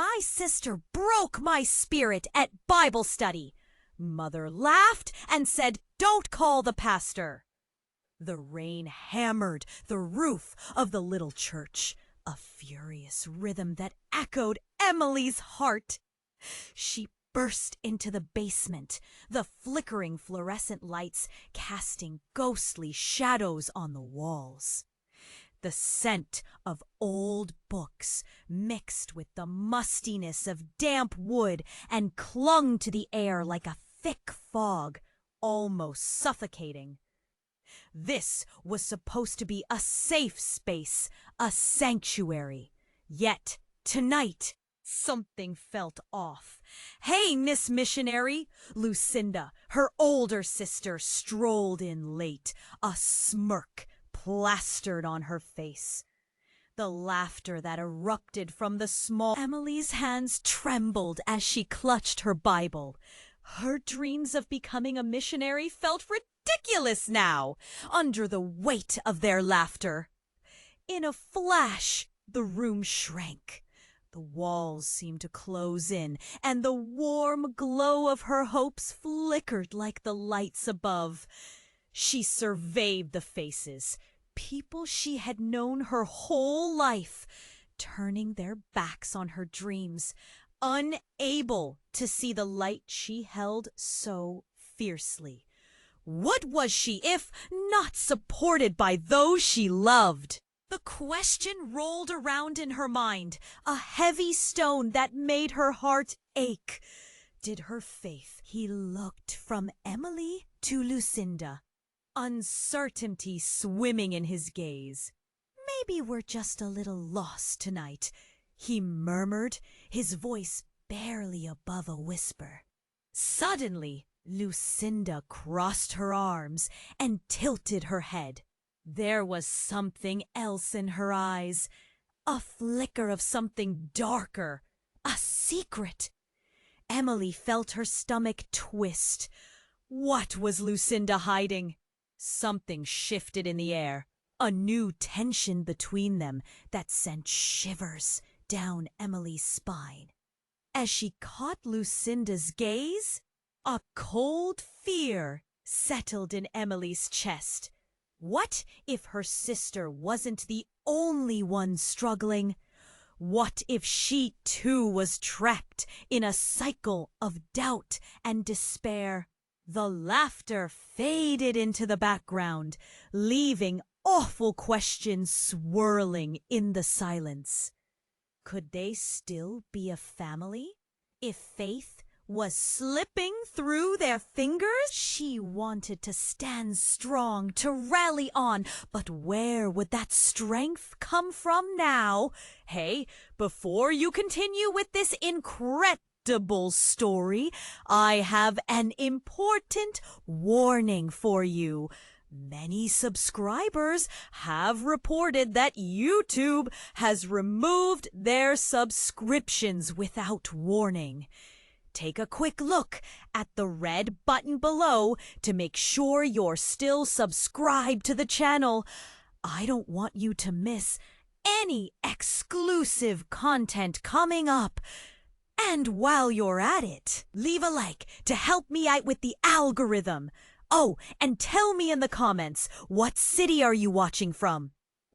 My sister broke my spirit at Bible study. Mother laughed and said, "Don't call the pastor." The rain hammered the roof of the little church, a furious rhythm that echoed Emily's heart. She burst into the basement, the flickering fluorescent lights casting ghostly shadows on the walls. The scent of old books mixed with the mustiness of damp wood and clung to the air like a thick fog, almost suffocating. This was supposed to be a safe space, a sanctuary. Yet, tonight, something felt off. "Hey, Miss Missionary!" Lucinda, her older sister, strolled in late, a smirk plastered on her face. The laughter that erupted from the small Emily's hands trembled as she clutched her Bible. Her dreams of becoming a missionary felt ridiculous now, under the weight of their laughter. In a flash, the room shrank. The walls seemed to close in, and the warm glow of her hopes flickered like the lights above. She surveyed the faces, people she had known her whole life, turning their backs on her dreams, unable to see the light she held so fiercely. What was she if not supported by those she loved? The question rolled around in her mind, a heavy stone that made her heart ache. Did her faith? He looked from Emily to Lucinda, uncertainty swimming in his gaze. "Maybe we're just a little lost tonight," he murmured, his voice barely above a whisper. Suddenly, Lucinda crossed her arms and tilted her head. There was something else in her eyes, a flicker of something darker, a secret. Emily felt her stomach twist. What was Lucinda hiding? Something shifted in the air, a new tension between them that sent shivers down Emily's spine. As she caught Lucinda's gaze, a cold fear settled in Emily's chest. What if her sister wasn't the only one struggling? What if she too was trapped in a cycle of doubt and despair? The laughter faded into the background, leaving awful questions swirling in the silence. Could they still be a family if faith was slipping through their fingers? She wanted to stand strong, to rally on, but where would that strength come from now? Hey, before you continue with this incredible story, I have an important warning for you. Many subscribers have reported that YouTube has removed their subscriptions without warning. Take a quick look at the red button below to make sure you're still subscribed to the channel. I don't want you to miss any exclusive content coming up. And while you're at it, leave a like to help me out with the algorithm. Oh, and tell me in the comments, what city are you watching from?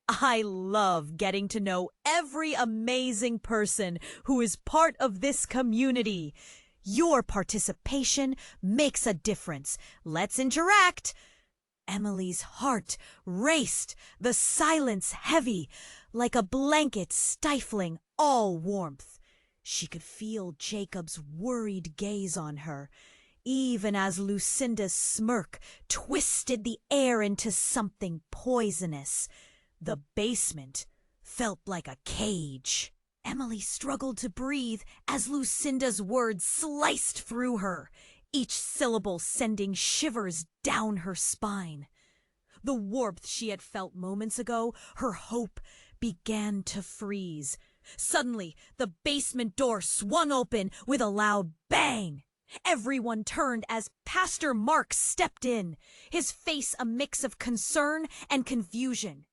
I love getting to know every amazing person who is part of this community. Your participation makes a difference. Let's interact. Emily's heart raced, the silence heavy, like a blanket stifling all warmth. She could feel Jacob's worried gaze on her, even as Lucinda's smirk twisted the air into something poisonous. The basement felt like a cage. Emily struggled to breathe as Lucinda's words sliced through her, each syllable sending shivers down her spine. The warmth she had felt moments ago, her hope, began to freeze. Suddenly, the basement door swung open with a loud bang. Everyone turned as Pastor Mark stepped in, his face a mix of concern and confusion.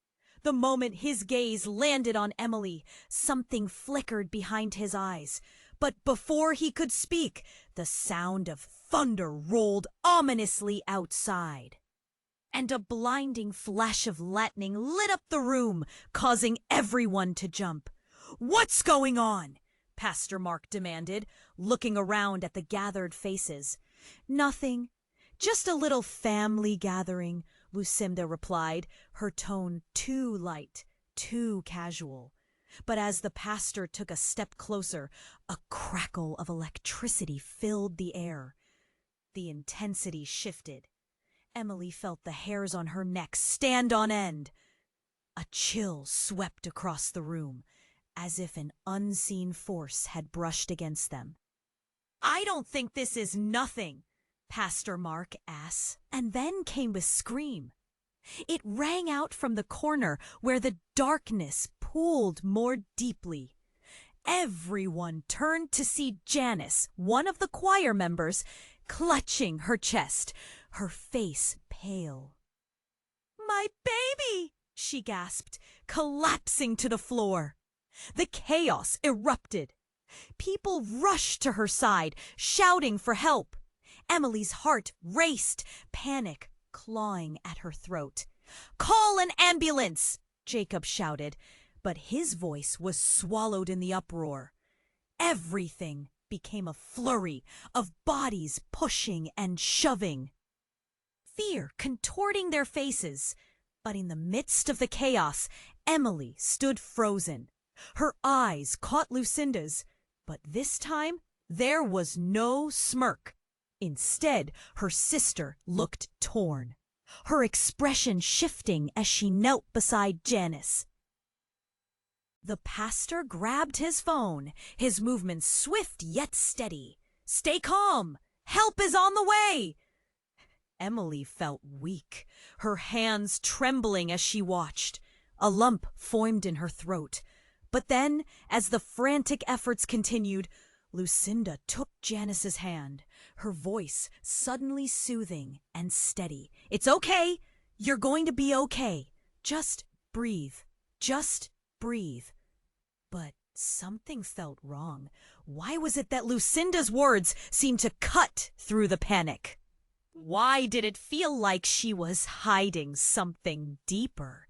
The moment his gaze landed on Emily, something flickered behind his eyes. But before he could speak, the sound of thunder rolled ominously outside. And a blinding flash of lightning lit up the room, causing everyone to jump. "What's going on?" Pastor Mark demanded, looking around at the gathered faces. "Nothing. Just a little family gathering," Lucinda replied, her tone too light, too casual. But as the pastor took a step closer, a crackle of electricity filled the air. The intensity shifted. Emily felt the hairs on her neck stand on end. A chill swept across the room, as if an unseen force had brushed against them. "I don't think this is nothing," Pastor Mark asked, and then came a scream. It rang out from the corner where the darkness pooled more deeply. Everyone turned to see Janice, one of the choir members, clutching her chest, her face pale. "My baby!" she gasped, collapsing to the floor. The chaos erupted. People rushed to her side, shouting for help. Emily's heart raced, panic clawing at her throat. "Call an ambulance!" Jacob shouted, but his voice was swallowed in the uproar. Everything became a flurry of bodies pushing and shoving, fear contorting their faces. But in the midst of the chaos, Emily stood frozen. Her eyes caught Lucinda's, but this time there was no smirk. Instead, her sister looked torn, her expression shifting as she knelt beside Janice. The pastor grabbed his phone, his movements swift yet steady. "Stay calm! Help is on the way!" Emily felt weak, her hands trembling as she watched. A lump formed in her throat. But then, as the frantic efforts continued, Lucinda took Janice's hand, her voice suddenly soothing and steady. "It's okay. You're going to be okay. Just breathe. Just breathe." But something felt wrong. Why was it that Lucinda's words seemed to cut through the panic? Why did it feel like she was hiding something deeper?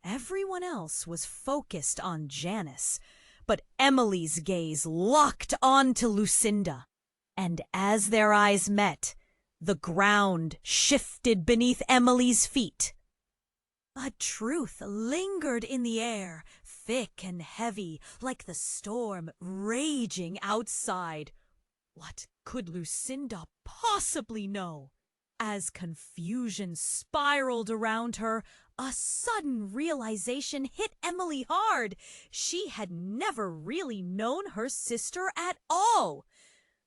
Everyone else was focused on Janice, but Emily's gaze locked onto Lucinda. And as their eyes met, the ground shifted beneath Emily's feet. A truth lingered in the air, thick and heavy, like the storm raging outside. What could Lucinda possibly know? As confusion spiraled around her, a sudden realization hit Emily hard. She had never really known her sister at all.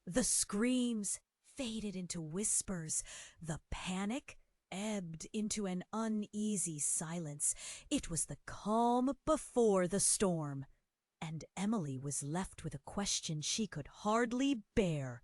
The screams faded into whispers. The panic ebbed into an uneasy silence. It was the calm before the storm. And Emily was left with a question she could hardly bear.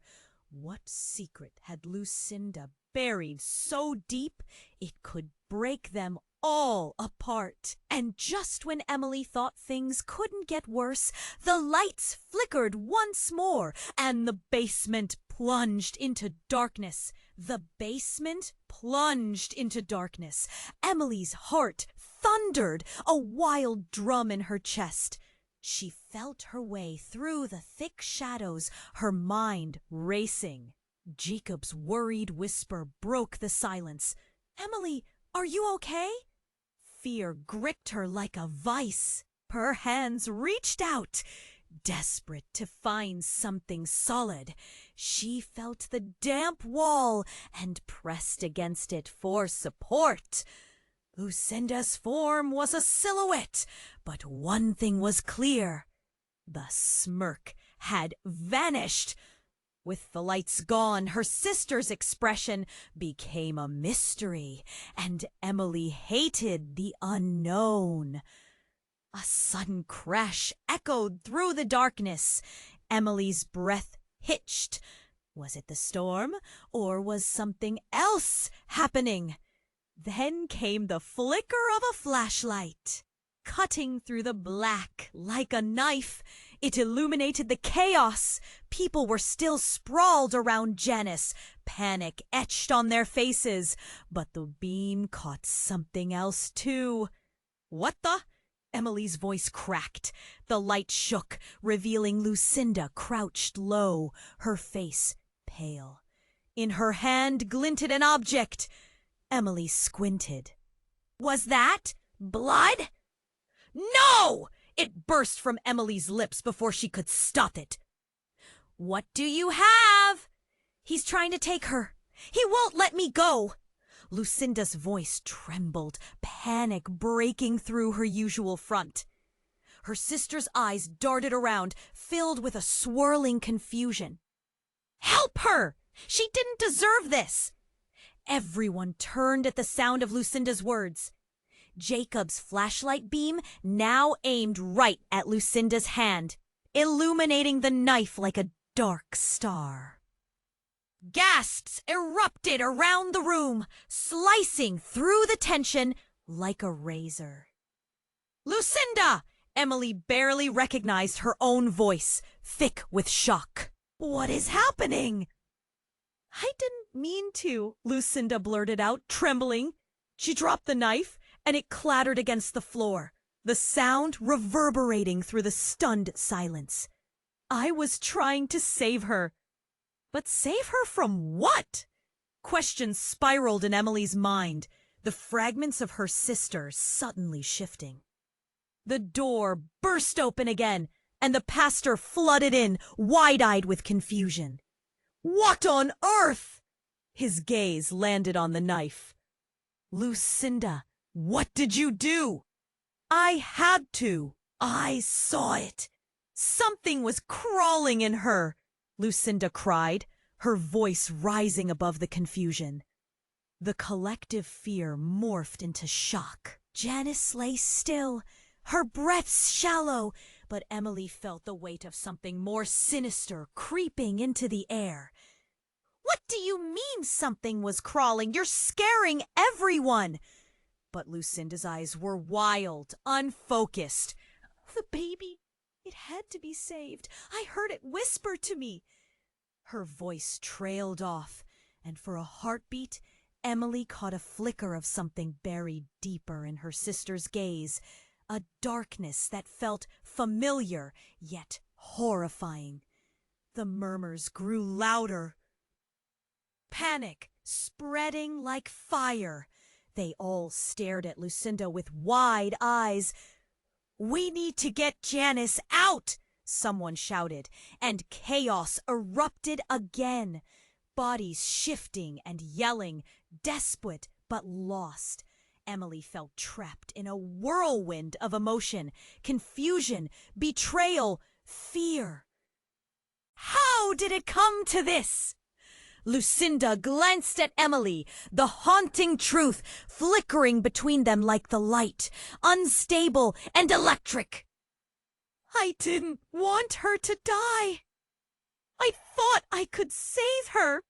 What secret had Lucinda buried so deep it could break them all apart? And just when Emily thought things couldn't get worse, the lights flickered once more and the basement plunged into darkness. The basement plunged into darkness. Emily's heart thundered, a wild drum in her chest. She felt her way through the thick shadows, her mind racing. Jacob's worried whisper broke the silence. "Emily, are you okay?" Fear gripped her like a vice. Her hands reached out, desperate to find something solid. She felt the damp wall and pressed against it for support. Lucinda's form was a silhouette, but one thing was clear. The smirk had vanished. With the lights gone, her sister's expression became a mystery, and Emily hated the unknown. A sudden crash echoed through the darkness. Emily's breath hitched. Was it the storm, or was something else happening? Then came the flicker of a flashlight. Cutting through the black like a knife, it illuminated the chaos. People were still sprawled around Janice, panic etched on their faces. But the beam caught something else too. What the? Emily's voice cracked. The light shook, revealing Lucinda crouched low, her face pale. In her hand glinted an object. Emily squinted. Was that blood? No! It burst from Emily's lips before she could stop it. What do you have? He's trying to take her. He won't let me go. Lucinda's voice trembled, panic breaking through her usual front. Her sister's eyes darted around, filled with a swirling confusion. Help her! She didn't deserve this! Everyone turned at the sound of Lucinda's words. Jacob's flashlight beam now aimed right at Lucinda's hand, illuminating the knife like a dark star. Gasps erupted around the room, slicing through the tension like a razor. Lucinda! Emily barely recognized her own voice, thick with shock. What is happening? I didn't mean to, Lucinda blurted out, trembling. She dropped the knife, and it clattered against the floor, the sound reverberating through the stunned silence. I was trying to save her. But save her from what? Questions spiraled in Emily's mind, the fragments of her sister suddenly shifting. The door burst open again, and the pastor flooded in, wide-eyed with confusion. What on earth? His gaze landed on the knife. Lucinda, what did you do? I had to. I saw it. Something was crawling in her, Lucinda cried, her voice rising above the confusion. The collective fear morphed into shock. Janice lay still, her breaths shallow, but Emily felt the weight of something more sinister creeping into the air. What do you mean something was crawling? You're scaring everyone! But Lucinda's eyes were wild, unfocused. The baby, it had to be saved. I heard it whisper to me. Her voice trailed off, and for a heartbeat, Emily caught a flicker of something buried deeper in her sister's gaze, a darkness that felt familiar, yet horrifying. The murmurs grew louder. Panic spreading like fire. They all stared at Lucinda with wide eyes. We need to get Janice out, someone shouted, and chaos erupted again. Bodies shifting and yelling, desperate but lost. Emily felt trapped in a whirlwind of emotion, confusion, betrayal, fear. How did it come to this? Lucinda glanced at Emily, the haunting truth flickering between them like the light, unstable and electric. I didn't want her to die. I thought I could save her.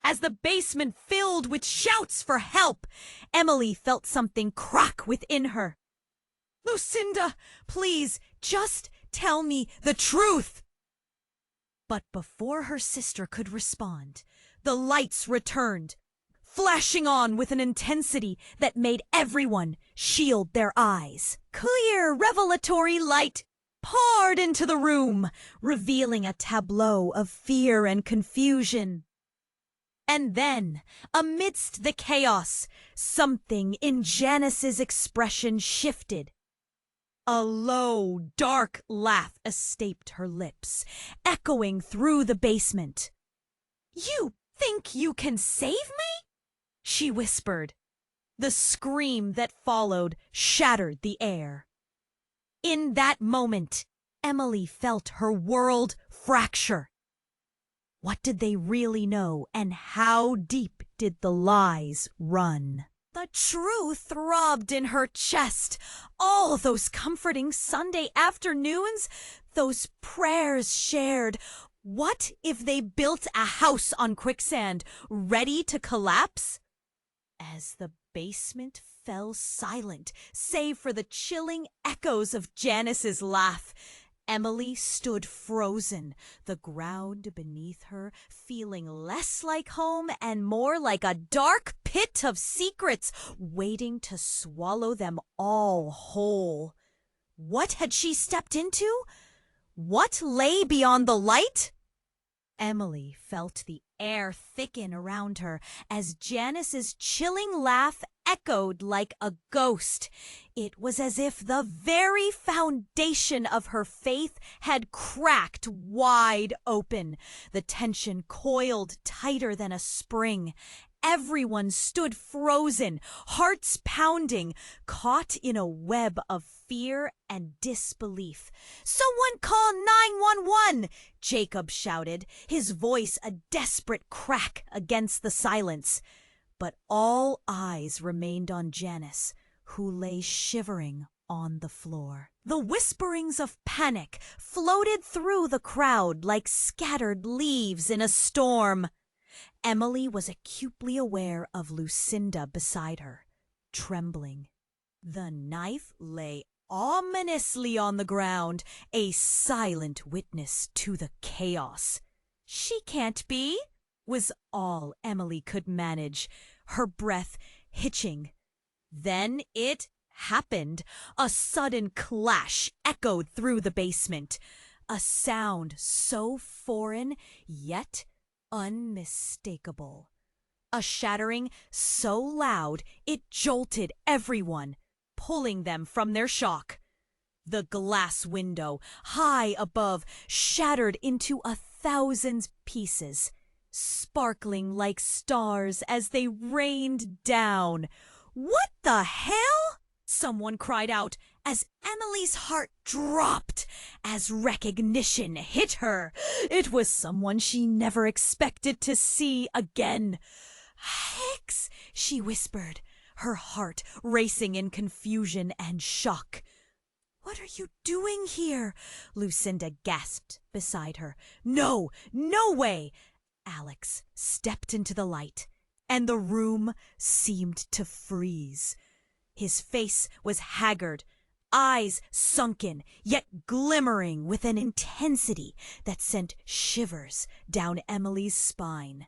As the basement filled with shouts for help, Emily felt something crack within her. Lucinda, please, just tell me the truth. But before her sister could respond, the lights returned, flashing on with an intensity that made everyone shield their eyes. Clear, revelatory light poured into the room, revealing a tableau of fear and confusion. And then, amidst the chaos, something in Janice's expression shifted. A low, dark laugh escaped her lips, echoing through the basement. You think you can save me? She whispered. The scream that followed shattered the air. In that moment, Emily felt her world fracture. What did they really know, and how deep did the lies run? The truth throbbed in her chest. All those comforting Sunday afternoons, those prayers shared. What if they built a house on quicksand, ready to collapse? As the basement fell silent, save for the chilling echoes of Janice's laugh. Emily stood frozen, the ground beneath her feeling less like home and more like a dark pit of secrets waiting to swallow them all whole. What had she stepped into? What lay beyond the light? Emily felt the air thicken around her as Janice's chilling laugh echoed like a ghost. It was as if the very foundation of her faith had cracked wide open. The tension coiled tighter than a spring. Everyone stood frozen, hearts pounding, caught in a web of fear and disbelief. "Someone call 911!" Jacob shouted, his voice a desperate crack against the silence. But all eyes remained on Janice, who lay shivering on the floor. The whisperings of panic floated through the crowd like scattered leaves in a storm. Emily was acutely aware of Lucinda beside her, trembling. The knife lay ominously on the ground, a silent witness to the chaos. "She can't be," was all Emily could manage, her breath hitching. Then it happened. A sudden clash echoed through the basement, a sound so foreign yet unmistakable. A shattering so loud it jolted everyone, pulling them from their shock. The glass window, high above, shattered into 1,000 pieces, sparkling like stars as they rained down. "What the hell?" someone cried out as Emily's heart dropped as recognition hit her. It was someone she never expected to see again. "Hicks," she whispered, her heart racing in confusion and shock. "What are you doing here?" Lucinda gasped beside her. "No, no way!" Alex stepped into the light, and the room seemed to freeze. His face was haggard, eyes sunken, yet glimmering with an intensity that sent shivers down Emily's spine.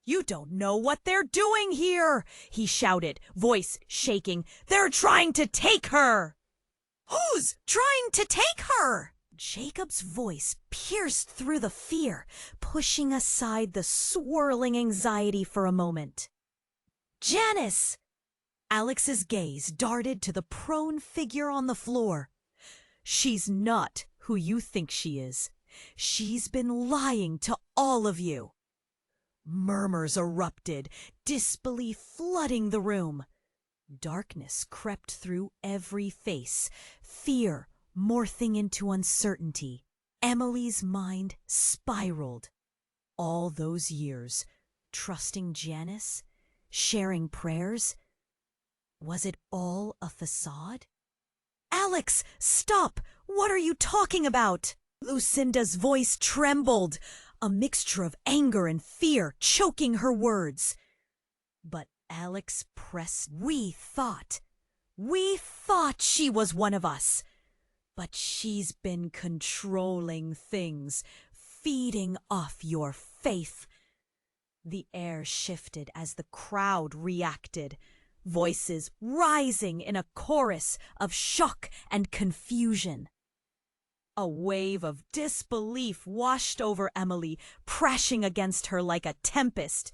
"You don't know what they're doing here!" he shouted, voice shaking. "They're trying to take her!" "Who's trying to take her?" Jacob's voice pierced through the fear, pushing aside the swirling anxiety for a moment. "Janice!" Alex's gaze darted to the prone figure on the floor. "She's not who you think she is. She's been lying to all of you." Murmurs erupted, disbelief flooding the room. Darkness crept through every face, fear morphing into uncertainty. Emily's mind spiraled. All those years, trusting Janice, sharing prayers, was it all a facade? "Alex, stop! What are you talking about?" Lucinda's voice trembled, a mixture of anger and fear choking her words. But Alex pressed. We thought she was one of us. But she's been controlling things, feeding off your faith." The air shifted as the crowd reacted, voices rising in a chorus of shock and confusion. A wave of disbelief washed over Emily, crashing against her like a tempest.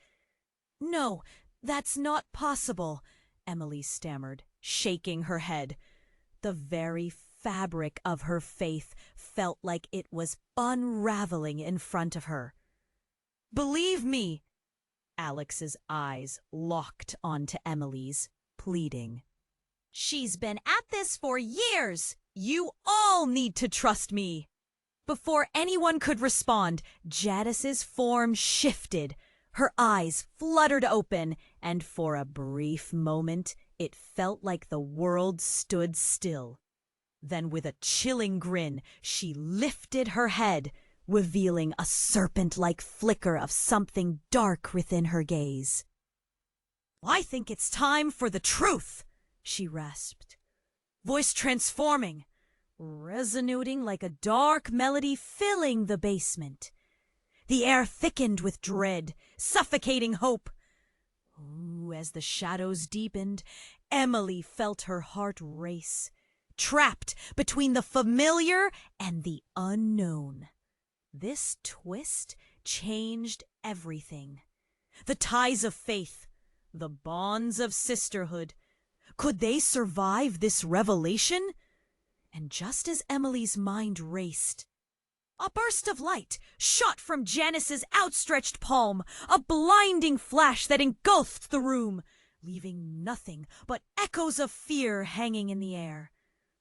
"No, that's not possible," Emily stammered, shaking her head. The very fabric of her faith felt like it was unraveling in front of her. "Believe me," Alex's eyes locked onto Emily's, pleading. "She's been at this for years. You all need to trust me." Before anyone could respond, Janice's form shifted. Her eyes fluttered open, and for a brief moment, it felt like the world stood still. Then with a chilling grin, she lifted her head, revealing a serpent-like flicker of something dark within her gaze. "I think it's time for the truth," she rasped, voice transforming, resonating like a dark melody filling the basement. The air thickened with dread, suffocating hope. Ooh, as the shadows deepened, Emily felt her heart race, trapped between the familiar and the unknown. This twist changed everything. The ties of faith, the bonds of sisterhood. Could they survive this revelation? And just as Emily's mind raced, a burst of light shot from Janice's outstretched palm, a blinding flash that engulfed the room, leaving nothing but echoes of fear hanging in the air.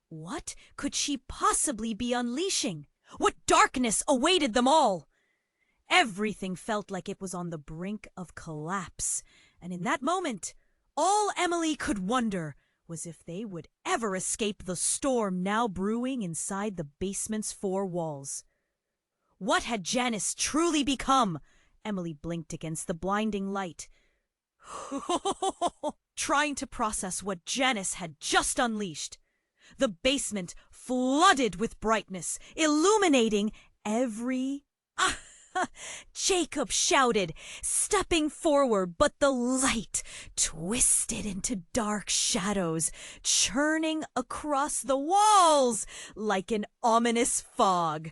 What could she possibly be unleashing? What darkness awaited them all? Everything felt like it was on the brink of collapse, and in that moment, all Emily could wonder was if they would ever escape the storm now brewing inside the basement's four walls. What had Janice truly become? Emily blinked against the blinding light, trying to process what Janice had just unleashed. The basement flooded with brightness, illuminating every... Jacob shouted, stepping forward, but the light twisted into dark shadows, churning across the walls like an ominous fog.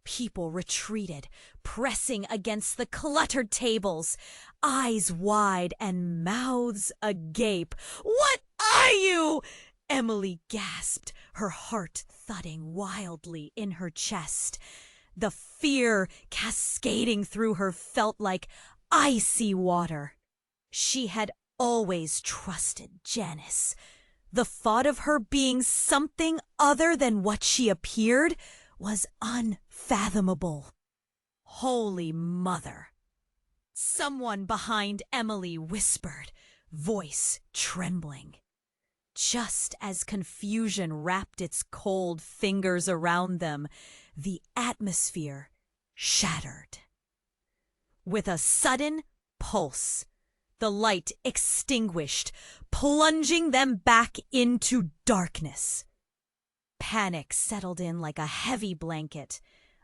People retreated, pressing against the cluttered tables, eyes wide and mouths agape. "What are you?" Emily gasped, her heart thudding wildly in her chest. The fear cascading through her felt like icy water. She had always trusted Janice. The thought of her being something other than what she appeared was unfathomable. Holy Mother! Someone behind Emily whispered, voice trembling. Just as confusion wrapped its cold fingers around them, the atmosphere shattered. With a sudden pulse, the light extinguished, plunging them back into darkness. Panic settled in like a heavy blanket.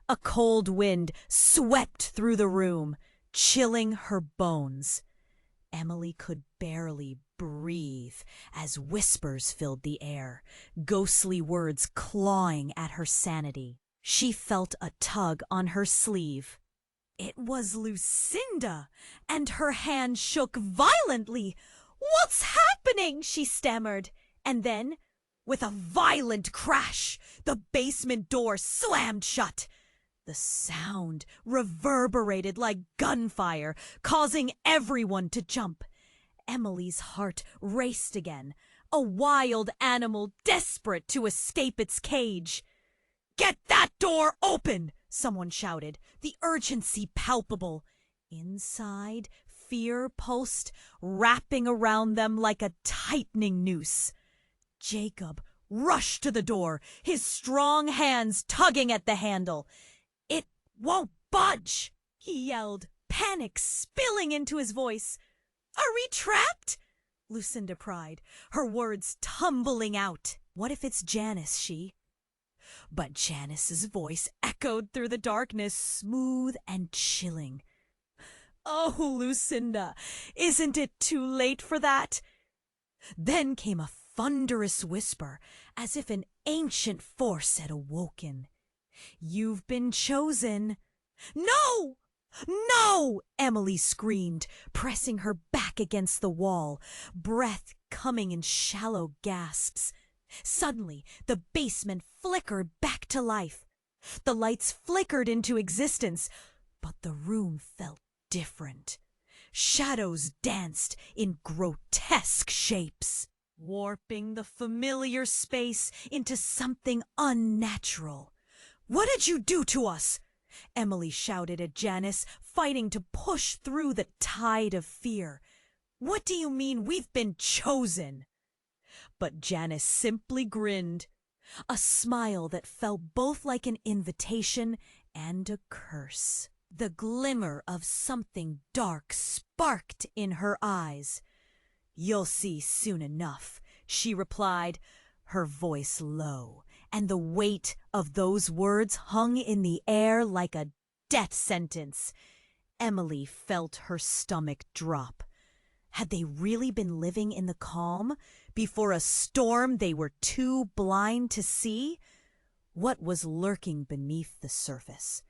A cold wind swept through the room, chilling her bones. Emily could barely breathe as whispers filled the air, ghostly words clawing at her sanity. She felt a tug on her sleeve. It was Lucinda, and her hand shook violently. "What's happening?" she stammered. And then, with a violent crash, the basement door slammed shut. The sound reverberated like gunfire, causing everyone to jump. Emily's heart raced again, a wild animal desperate to escape its cage. "Get that door open!" someone shouted, the urgency palpable. Inside, fear pulsed, wrapping around them like a tightening noose. Jacob rushed to the door, his strong hands tugging at the handle. "It won't budge!" he yelled, panic spilling into his voice. "Are we trapped?" Lucinda cried, her words tumbling out. What if it's Janice, But Janice's voice echoed through the darkness, smooth and chilling. "Oh, Lucinda, isn't it too late for that?" Then came a thunderous whisper, as if an ancient force had awoken. "You've been chosen." "No! No!" Emily screamed, pressing her back against the wall, breath coming in shallow gasps. Suddenly, the basement flickered back to life. The lights flickered into existence, but the room felt different. Shadows danced in grotesque shapes, warping the familiar space into something unnatural. "What did you do to us?" Emily shouted at Janice, fighting to push through the tide of fear. "What do you mean we've been chosen?" But Janice simply grinned, a smile that felt both like an invitation and a curse. The glimmer of something dark sparked in her eyes. "You'll see soon enough," she replied, her voice low, and the weight of those words hung in the air like a death sentence. Emily felt her stomach drop. Had they really been living in the calm before a storm they were too blind to see? What was lurking beneath the surface?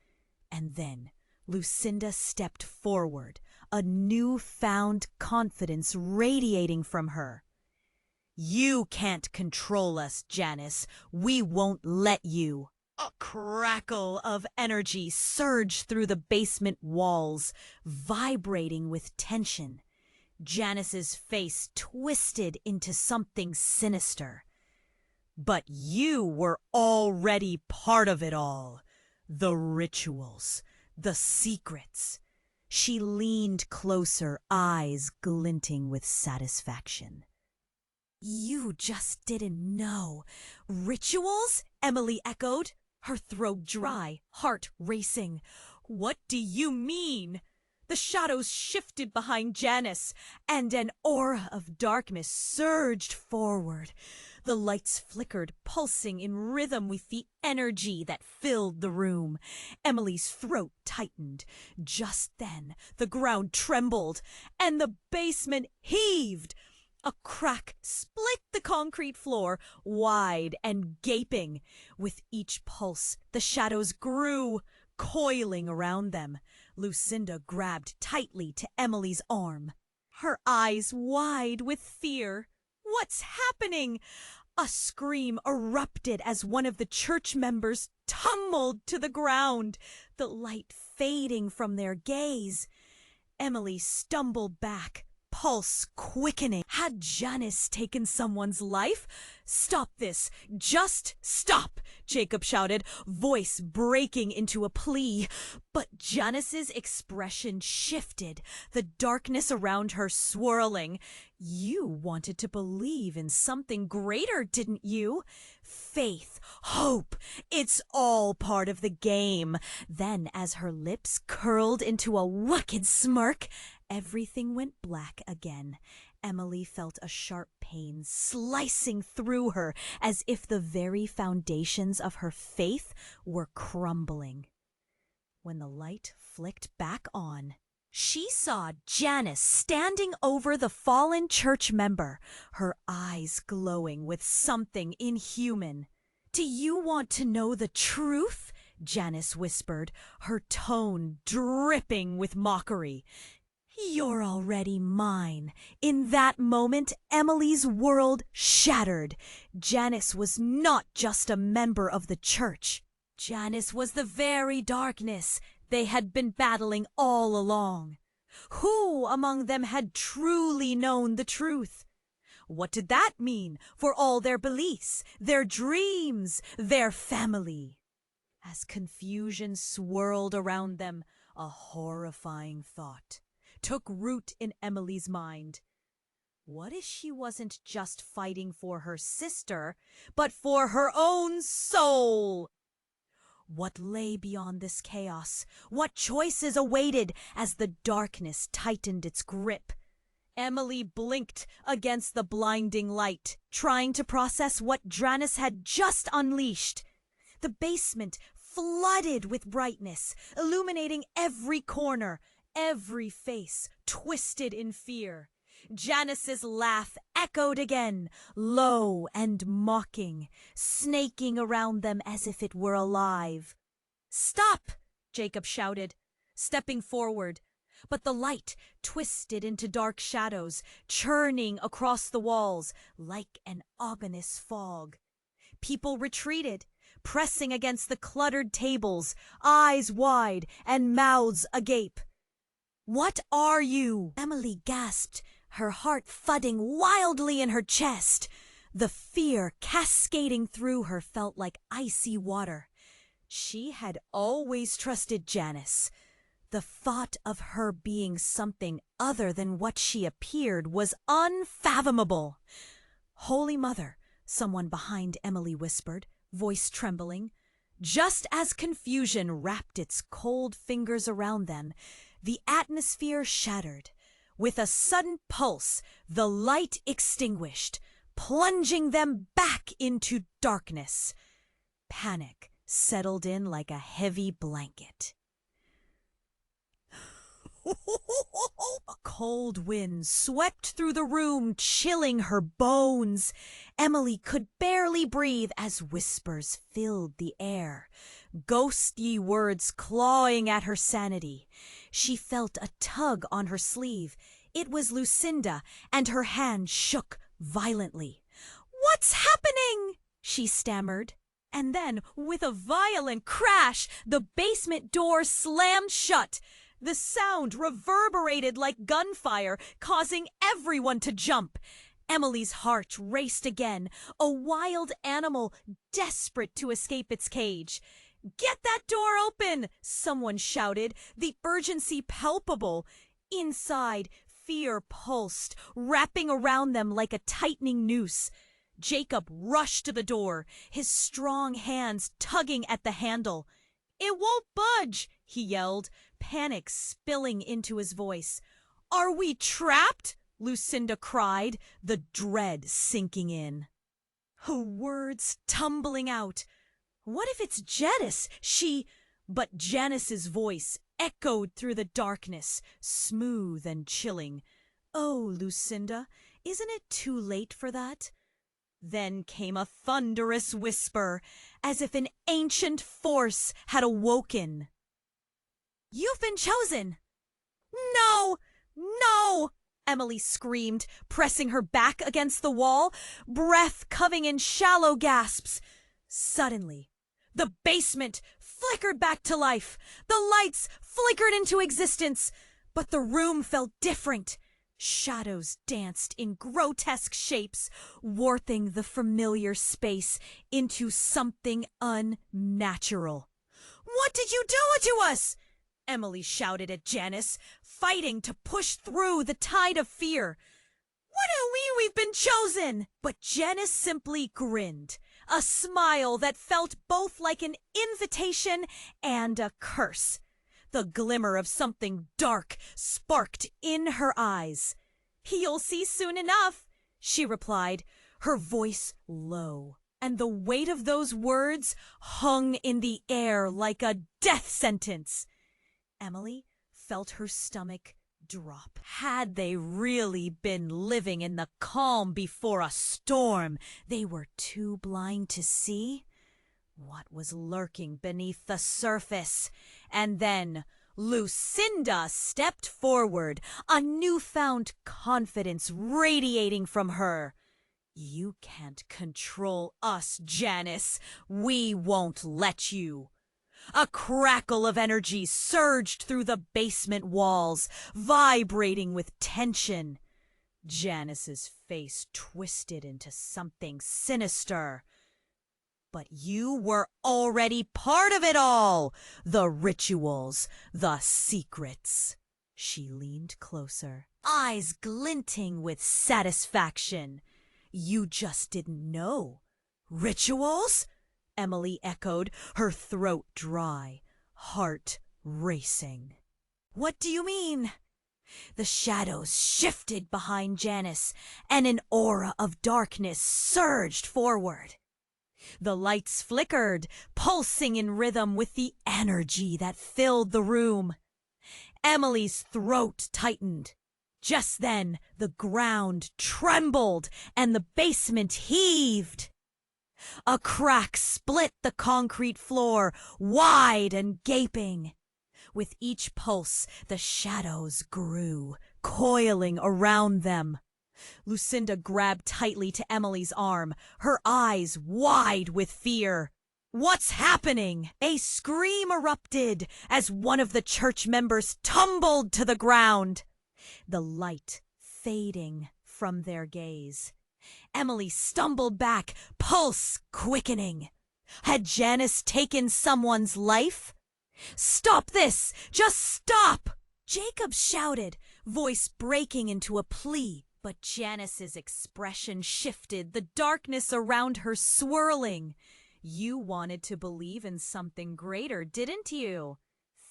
And then Lucinda stepped forward, a newfound confidence radiating from her. "You can't control us, Janice. We won't let you." A crackle of energy surged through the basement walls, vibrating with tension. Janice's face twisted into something sinister. "But you were already part of it all. The rituals, the secrets." She leaned closer, eyes glinting with satisfaction. "You just didn't know." "Rituals?" Emily echoed, her throat dry, heart racing. "What do you mean?" The shadows shifted behind Janice, and an aura of darkness surged forward. The lights flickered, pulsing in rhythm with the energy that filled the room. Emily's throat tightened. Just then, the ground trembled, and the basement heaved. A crack split the concrete floor, wide and gaping. With each pulse, the shadows grew, coiling around them. Lucinda grabbed tightly to Emily's arm, her eyes wide with fear. "What's happening?" A scream erupted as one of the church members tumbled to the ground, the light fading from their gaze. Emily stumbled back, pulse quickening. Had Janice taken someone's life? "Stop this! Just stop!" Jacob shouted, voice breaking into a plea. But Janice's expression shifted, the darkness around her swirling. "You wanted to believe in something greater, didn't you? Faith, hope, it's all part of the game." Then, as her lips curled into a wicked smirk, everything went black again. Emily felt a sharp pain slicing through her, as if the very foundations of her faith were crumbling. When the light flicked back on, she saw Janice standing over the fallen church member, her eyes glowing with something inhuman. "Do you want to know the truth?" Janice whispered, her tone dripping with mockery. "You're already mine." In that moment, Emily's world shattered. Janice was not just a member of the church. Janice was the very darkness they had been battling all along. Who among them had truly known the truth? What did that mean for all their beliefs, their dreams, their family? As confusion swirled around them, a horrifying thought took root in Emily's mind. What if she wasn't just fighting for her sister, but for her own soul? What lay beyond this chaos? What choices awaited as the darkness tightened its grip? Emily blinked against the blinding light, trying to process what Janice had just unleashed. The basement flooded with brightness, illuminating every corner, every face twisted in fear. Janice's laugh echoed again, low and mocking, snaking around them as if it were alive. "Stop!" Jacob shouted, stepping forward. But the light twisted into dark shadows, churning across the walls like an ominous fog. People retreated, pressing against the cluttered tables, eyes wide and mouths agape. "What are you?" Emily gasped, her heart thudding wildly in her chest. The fear cascading through her felt like icy water. She had always trusted Janice. The thought of her being something other than what she appeared was unfathomable. "Holy Mother," someone behind Emily whispered, voice trembling. Just as confusion wrapped its cold fingers around them, the atmosphere shattered. With a sudden pulse, the light extinguished. plunging them back into darkness. Panic settled in like a heavy blanket. A cold wind swept through the room, chilling her bones. Emily could barely breathe as whispers filled the air, ghostly words clawing at her sanity. She felt a tug on her sleeve. It was Lucinda, and her hand shook violently. "What's happening?" she stammered. And then, with a violent crash, the basement door slammed shut. The sound reverberated like gunfire, causing everyone to jump. Emily's heart raced again, a wild animal desperate to escape its cage. "Get that door open!" someone shouted, the urgency palpable. Inside, fear pulsed, wrapping around them like a tightening noose. Jacob rushed to the door, his strong hands tugging at the handle. "It won't budge!" he yelled, panic spilling into his voice. "Are we trapped?" Lucinda cried, the dread sinking in. Her words tumbling out. "What if it's Janice? But Janice's voice echoed through the darkness, smooth and chilling. "Oh, Lucinda, isn't it too late for that?" Then came a thunderous whisper, as if an ancient force had awoken. "You've been chosen!" "No! No!" Emily screamed, pressing her back against the wall, breath coming in shallow gasps. Suddenly, the basement flickered back to life. The lights flickered into existence, but the room felt different. Shadows danced in grotesque shapes, warping the familiar space into something unnatural. "What did you do to us?" Emily shouted at Janice, fighting to push through the tide of fear. "What do we've been chosen?" But Janice simply grinned, a smile that felt both like an invitation and a curse. The glimmer of something dark sparked in her eyes. "You'll see soon enough," she replied, her voice low, and the weight of those words hung in the air like a death sentence. Emily felt her stomach drop. Had they really been living in the calm before a storm they were too blind to see? What was lurking beneath the surface? And then Lucinda stepped forward, a newfound confidence radiating from her. "You can't control us, Janice. We won't let you." A crackle of energy surged through the basement walls, vibrating with tension. Janice's face twisted into something sinister. "But you were already part of it all. The rituals, the secrets." She leaned closer, eyes glinting with satisfaction. "You just didn't know." "Rituals?" Emily echoed, her throat dry, heart racing. "What do you mean?" The shadows shifted behind Janice, and an aura of darkness surged forward. The lights flickered, pulsing in rhythm with the energy that filled the room. Emily's throat tightened. Just then, the ground trembled and the basement heaved. A crack split the concrete floor, wide and gaping. With each pulse, the shadows grew, coiling around them. Lucinda grabbed tightly to Emily's arm, her eyes wide with fear. "What's happening?" A scream erupted as one of the church members tumbled to the ground, the light fading from their gaze. Emily stumbled back, pulse quickening. Had Janice taken someone's life? "Stop this! Just stop!" Jacob shouted, voice breaking into a plea. But Janice's expression shifted, the darkness around her swirling. "You wanted to believe in something greater, didn't you?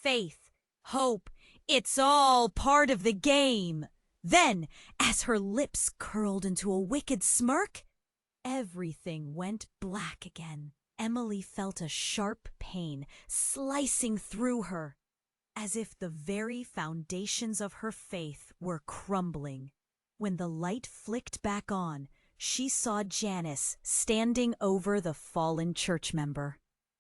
Faith, hope, it's all part of the game." Then, as her lips curled into a wicked smirk, Everything went black again. Emily felt a sharp pain slicing through her, as if the very foundations of her faith were crumbling. When the light flicked back on, she saw Janice standing over the fallen church member,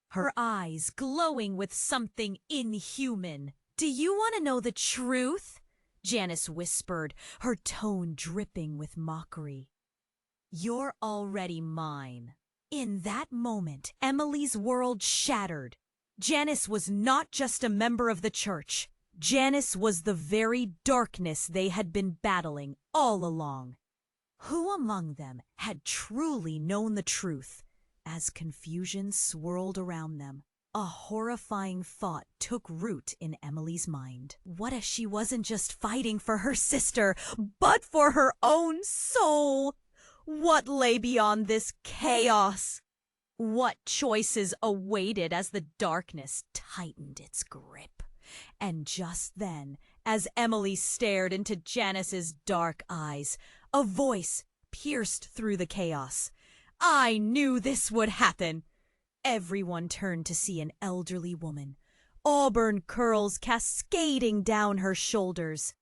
her eyes glowing with something inhuman. "Do you want to know the truth?" Janice whispered, her tone dripping with mockery. "You're already mine." In that moment, Emily's world shattered. Janice was not just a member of the church. Janice was the very darkness they had been battling all along. Who among them had truly known the truth? As confusion swirled around them, a horrifying thought took root in Emily's mind. What if she wasn't just fighting for her sister, but for her own soul? What lay beyond this chaos? What choices awaited as the darkness tightened its grip? And just then, as Emily stared into Janice's dark eyes, a voice pierced through the chaos. "I knew this would happen!" Everyone turned to see an elderly woman, auburn curls cascading down her shoulders.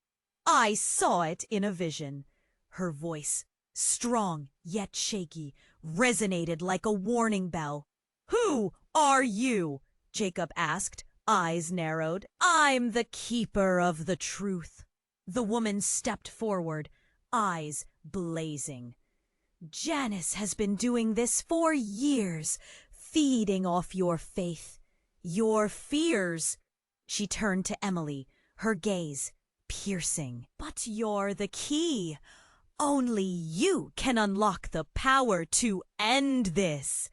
"I saw it in a vision." Her voice, strong yet shaky, resonated like a warning bell. "Who are you?" Jacob asked, eyes narrowed. "I'm the keeper of the truth." The woman stepped forward, eyes blazing. "Janice has been doing this for years, feeding off your faith, your fears." She turned to Emily, her gaze piercing. "But you're the key. Only you can unlock the power to end this."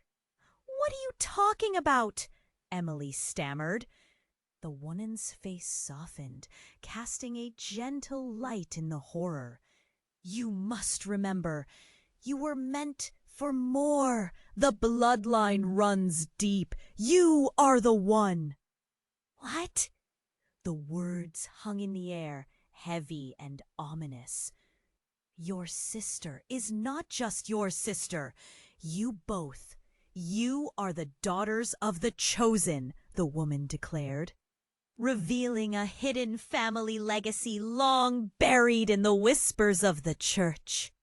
"What are you talking about?" Emily stammered. The woman's face softened, casting a gentle light in the horror. "You must remember, you were meant for more. The bloodline runs deep. You are the one." "What?" The words hung in the air, heavy and ominous. "Your sister is not just your sister. You both. You are the daughters of the chosen," the woman declared, revealing a hidden family legacy long buried in the whispers of the church.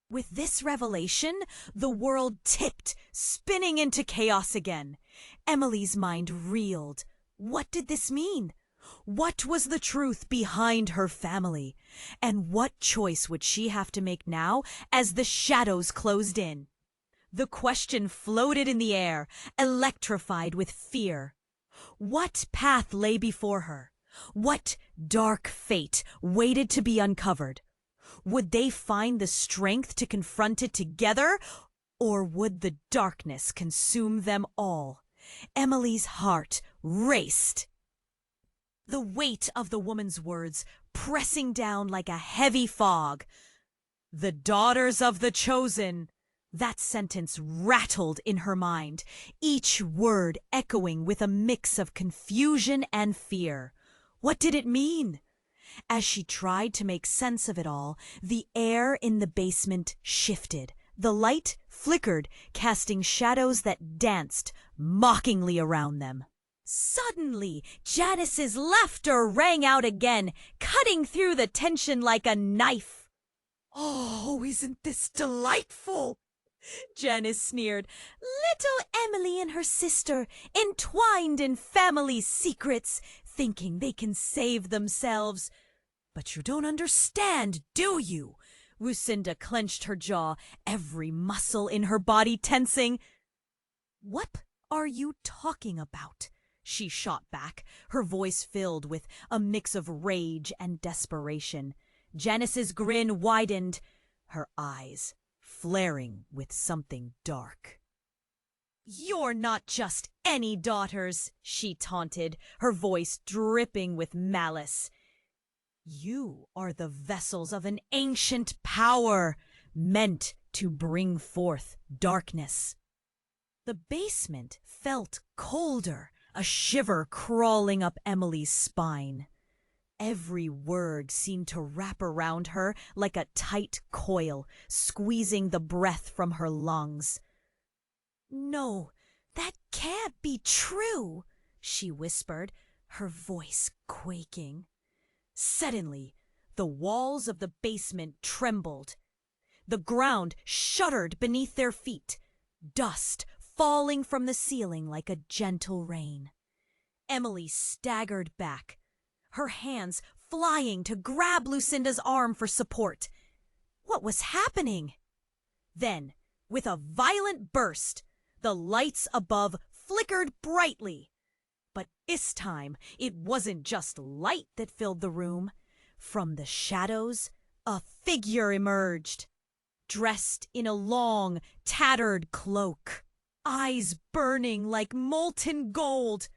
With this revelation, the world tipped, spinning into chaos again. Emily's mind reeled. What did this mean? What was the truth behind her family? And what choice would she have to make now as the shadows closed in? The question floated in the air, electrified with fear. What path lay before her? What dark fate waited to be uncovered? Would they find the strength to confront it together, or would the darkness consume them all? Emily's heart raced. The weight of the woman's words pressing down like a heavy fog. "The daughters of the chosen." That sentence rattled in her mind, each word echoing with a mix of confusion and fear. What did it mean? As she tried to make sense of it all, the air in the basement shifted. The light flickered, casting shadows that danced mockingly around them. Suddenly, Janice's laughter rang out again, cutting through the tension like a knife. "Oh, isn't this delightful?" Janice sneered. "Little Emily and her sister, entwined in family secrets, thinking they can save themselves. But you don't understand, do you?" Lucinda clenched her jaw, every muscle in her body tensing. "What are you talking about?" she shot back, her voice filled with a mix of rage and desperation. Janice's grin widened, her eyes flaring with something dark. "You're not just any daughters," she taunted, her voice dripping with malice. "You are the vessels of an ancient power, meant to bring forth darkness." The basement felt colder, a shiver crawling up Emily's spine. Every word seemed to wrap around her like a tight coil, squeezing the breath from her lungs. "No, that can't be true," she whispered, her voice quaking. Suddenly, the walls of the basement trembled. The ground shuddered beneath their feet, dust falling from the ceiling like a gentle rain. Emily staggered back, her hands flying to grab Lucinda's arm for support. What was happening? Then, with a violent burst, the lights above flickered brightly. But this time, it wasn't just light that filled the room. From the shadows, a figure emerged, dressed in a long, tattered cloak, eyes burning like molten gold.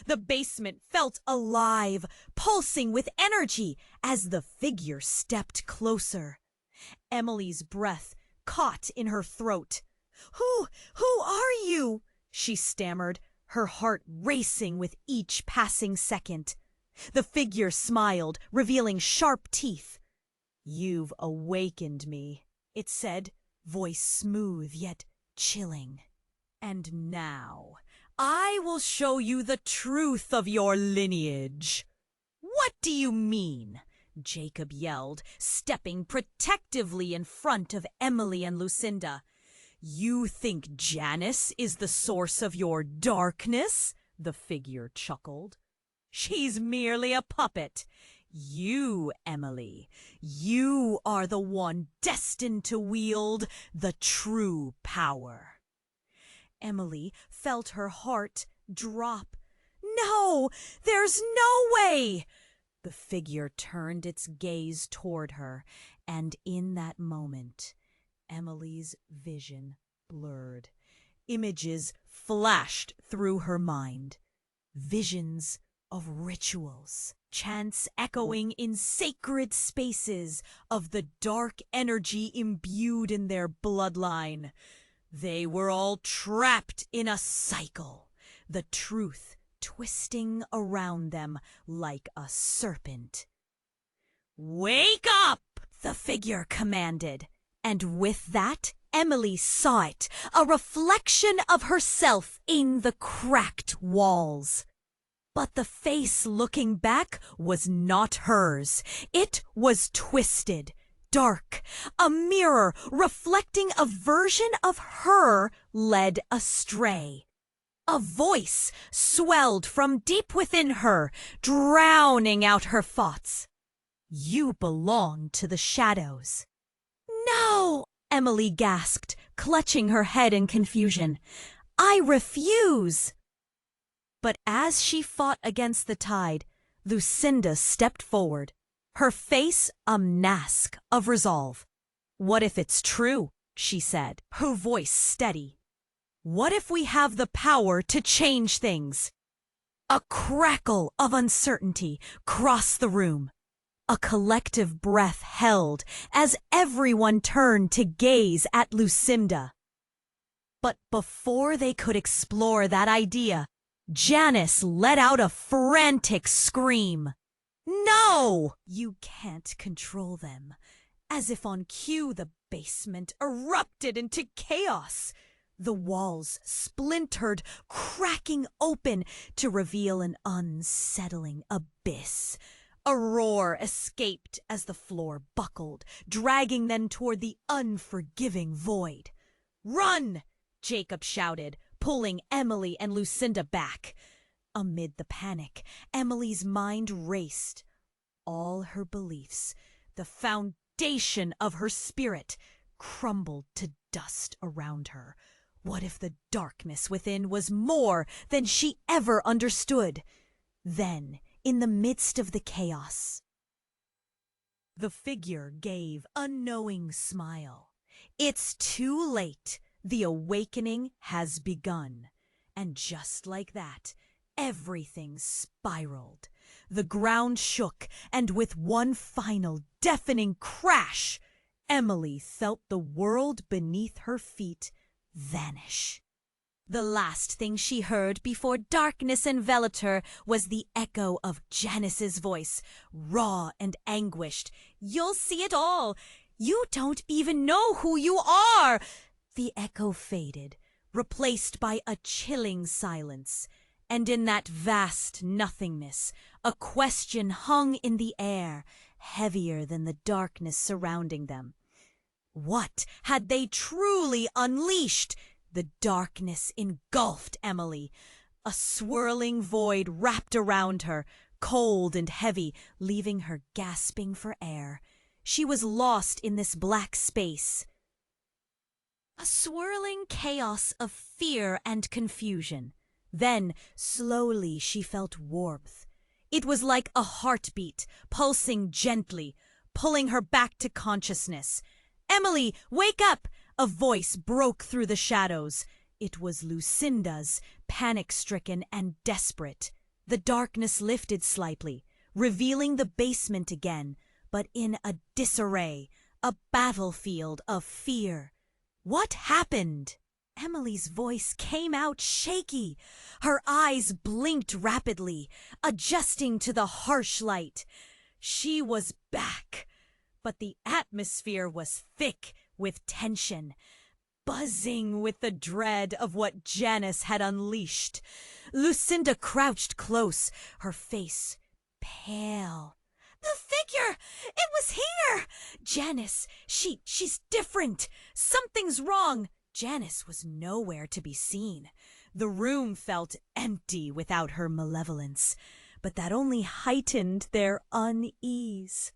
The basement felt alive, pulsing with energy as the figure stepped closer. Emily's breath caught in her throat. Who are you?" she stammered, her heart racing with each passing second. The figure smiled, revealing sharp teeth. "You've awakened me," it said, voice smooth yet chilling. "And now I will show you the truth of your lineage." "What do you mean?" Jacob yelled, stepping protectively in front of Emily and Lucinda. "You think Janice is the source of your darkness?" the figure chuckled. "She's merely a puppet. You, Emily, you are the one destined to wield the true power." Emily felt her heart drop. "No, there's no way!" The figure turned its gaze toward her, and in that moment, Emily's vision blurred. Images flashed through her mind. Visions of rituals, chants echoing in sacred spaces of the dark energy imbued in their bloodline. They were all trapped in a cycle, the truth twisting around them like a serpent. "Wake up!" the figure commanded. And with that, Emily saw it, a reflection of herself in the cracked walls. But the face looking back was not hers. It was twisted, dark, a mirror reflecting a version of her led astray. A voice swelled from deep within her, drowning out her thoughts. "You belong to the shadows." "No!" Emily gasped, clutching her head in confusion. "I refuse!" But as she fought against the tide, Lucinda stepped forward, her face a mask of resolve. "What if it's true?" she said, her voice steady. "What if we have the power to change things?" A crackle of uncertainty crossed the room. A collective breath held as everyone turned to gaze at Lucinda. But before they could explore that idea, Janice let out a frantic scream. "No! You can't control them." As if on cue, the basement erupted into chaos. The walls splintered, cracking open to reveal an unsettling abyss. A roar escaped as the floor buckled, dragging them toward the unforgiving void. "Run!" Jacob shouted, pulling Emily and Lucinda back. Amid the panic, Emily's mind raced. All her beliefs, the foundation of her spirit, crumbled to dust around her. What if the darkness within was more than she ever understood? Then, in the midst of the chaos, the figure gave a knowing smile. "It's too late. The awakening has begun." And just like that, everything spiraled. The ground shook, and with one final deafening crash, Emily felt the world beneath her feet vanish. The last thing she heard before darkness enveloped her was the echo of Janice's voice, raw and anguished. "You'll see it all. You don't even know who you are." The echo faded, replaced by a chilling silence. And in that vast nothingness, a question hung in the air, heavier than the darkness surrounding them. What had they truly unleashed? The darkness engulfed Emily. A swirling void wrapped around her, cold and heavy, leaving her gasping for air. She was lost in this black space. A swirling chaos of fear and confusion. Then, slowly, she felt warmth. It was like a heartbeat, pulsing gently, pulling her back to consciousness. "Emily, wake up!" A voice broke through the shadows. It was Lucinda's, panic-stricken and desperate. The darkness lifted slightly, revealing the basement again, but in a disarray, a battlefield of fear. What happened? Emily's voice came out shaky. Her eyes blinked rapidly, adjusting to the harsh light. She was back, but the atmosphere was thick with tension, buzzing with the dread of what Janice had unleashed. Lucinda crouched close, her face pale. "The figure! It was here! Janice, she's different. Something's wrong." Janice was nowhere to be seen. The room felt empty without her malevolence, but that only heightened their unease.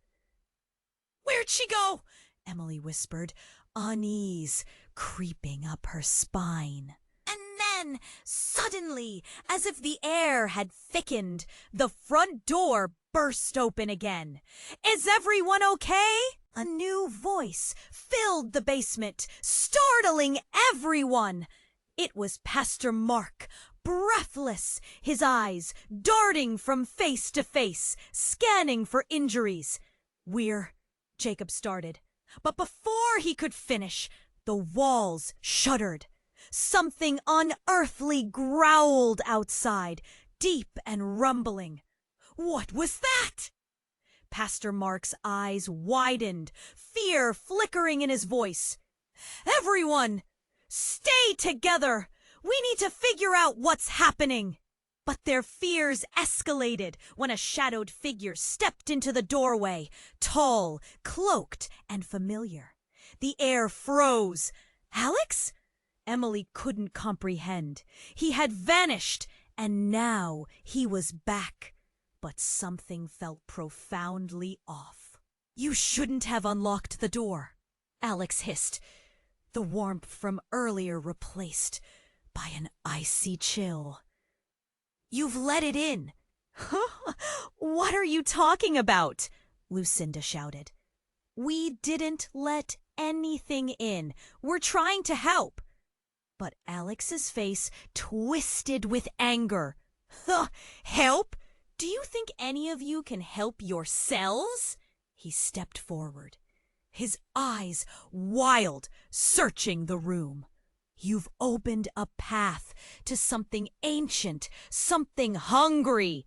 "Where'd she go?" Emily whispered, unease creeping up her spine. And then, suddenly, as if the air had thickened, the front door burst open again. "Is everyone okay?" A new voice filled the basement, startling everyone. It was Pastor Mark, breathless, his eyes darting from face to face, scanning for injuries. Jacob started. But before he could finish, the walls shuddered. Something unearthly growled outside, deep and rumbling. What was that? Pastor Mark's eyes widened, fear flickering in his voice. "Everyone, stay together! We need to figure out what's happening!" But their fears escalated when a shadowed figure stepped into the doorway, tall, cloaked, and familiar. The air froze. Alex? Emily couldn't comprehend. He had vanished, and now he was back. But something felt profoundly off. "You shouldn't have unlocked the door," Alex hissed, the warmth from earlier replaced by an icy chill. "You've let it in." "What are you talking about?" Lucinda shouted. "We didn't let anything in. We're trying to help." But Alex's face twisted with anger. "Help? Do you think any of you can help yourselves?" He stepped forward, his eyes wild, searching the room. "You've opened a path to something ancient, something hungry."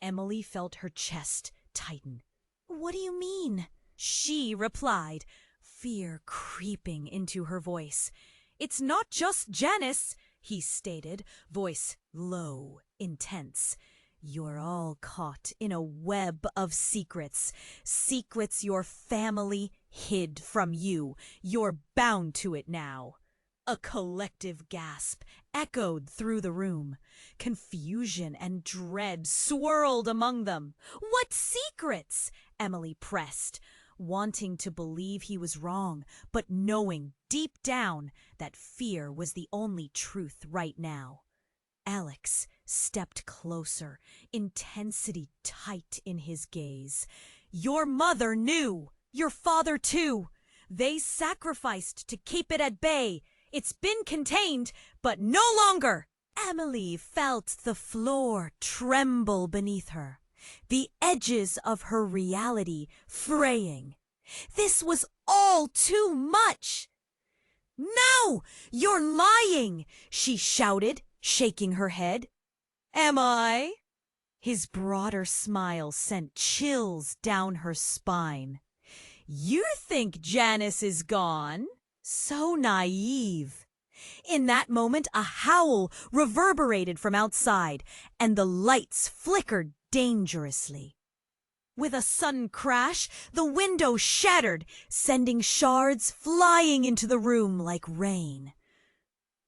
Emily felt her chest tighten. "What do you mean?" She replied, fear creeping into her voice. "It's not just Janice," he stated, voice low, intense. "You're all caught in a web of secrets. Secrets your family hid from you. You're bound to it now." A collective gasp echoed through the room. Confusion and dread swirled among them. "What secrets?" Emily pressed, wanting to believe he was wrong, but knowing deep down that fear was the only truth right now. Alex stepped closer, intensity tight in his gaze. "Your mother knew. Your father too. They sacrificed to keep it at bay. It's been contained, but no longer." Emily felt the floor tremble beneath her, the edges of her reality fraying. This was all too much. No! You're lying! She shouted, shaking her head. Am I? His broader smile sent chills down her spine. You think Janice is gone? So naive. In that moment, a howl reverberated from outside, and the lights flickered dangerously. With a sudden crash, the window shattered, sending shards flying into the room like rain.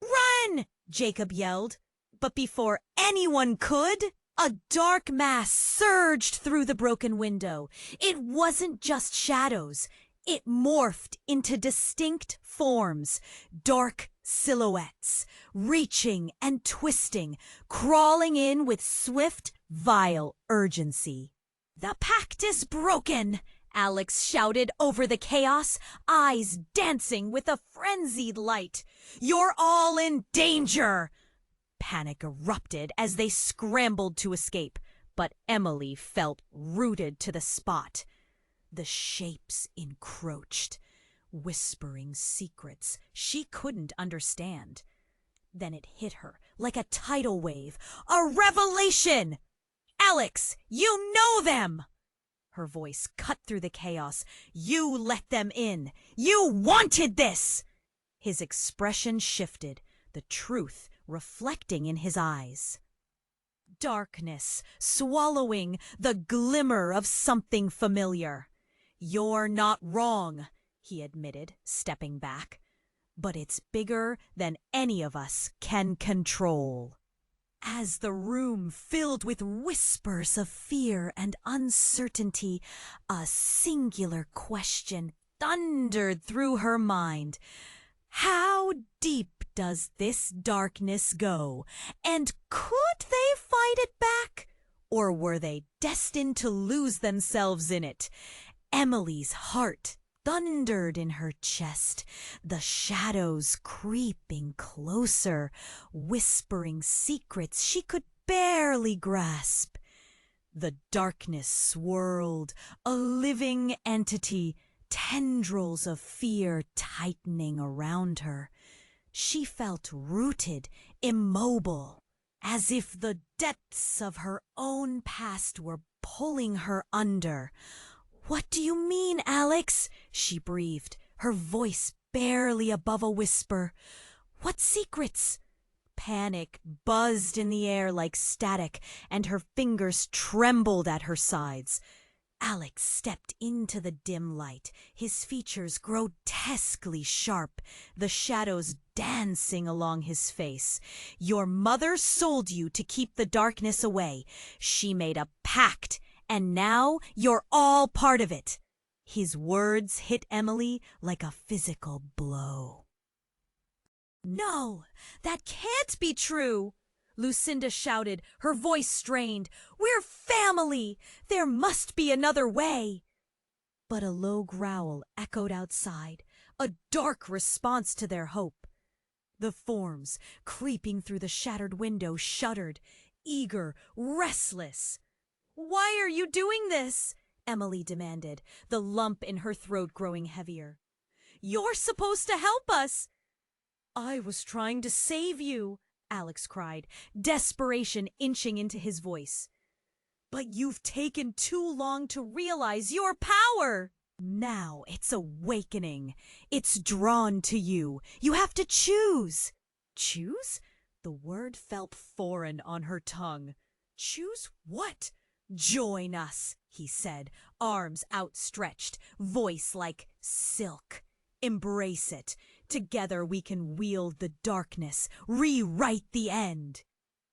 Run! Jacob yelled. But before anyone could, a dark mass surged through the broken window. It wasn't just shadows. It morphed into distinct forms, dark silhouettes, reaching and twisting, crawling in with swift, vile urgency. The pact is broken! Alex shouted over the chaos, eyes dancing with a frenzied light. You're all in danger! Panic erupted as they scrambled to escape, but Emily felt rooted to the spot. The shapes encroached, whispering secrets she couldn't understand. Then it hit her like a tidal wave. A revelation! Alex, you know them! Her voice cut through the chaos. You let them in. You wanted this! His expression shifted, the truth reflecting in his eyes. Darkness swallowing the glimmer of something familiar. You're not wrong, he admitted, stepping back. But it's bigger than any of us can control. As the room filled with whispers of fear and uncertainty, a singular question thundered through her mind. How deep does this darkness go? And could they fight it back? Or were they destined to lose themselves in it? Emily's heart thundered in her chest, the shadows creeping closer, whispering secrets she could barely grasp. The darkness swirled, a living entity, tendrils of fear tightening around her. She felt rooted, immobile, as if the depths of her own past were pulling her under. What do you mean, Alex? She breathed, her voice barely above a whisper. What secrets? Panic buzzed in the air like static, and her fingers trembled at her sides. Alex stepped into the dim light, his features grotesquely sharp, the shadows dancing along his face. Your mother sold you to keep the darkness away. She made a pact, and now you're all part of it. His words hit Emily like a physical blow. No, that can't be true! Lucinda shouted, her voice strained. We're family! There must be another way! But a low growl echoed outside, a dark response to their hope. The forms, creeping through the shattered window, shuddered, eager, restless. Why are you doing this? Emily demanded, the lump in her throat growing heavier. You're supposed to help us! I was trying to save you, Alex cried, desperation inching into his voice. But you've taken too long to realize your power! Now it's awakening. It's drawn to you. You have to choose. Choose? The word felt foreign on her tongue. Choose what? Join us, he said, arms outstretched, voice like silk. Embrace it. Together we can wield the darkness, rewrite the end.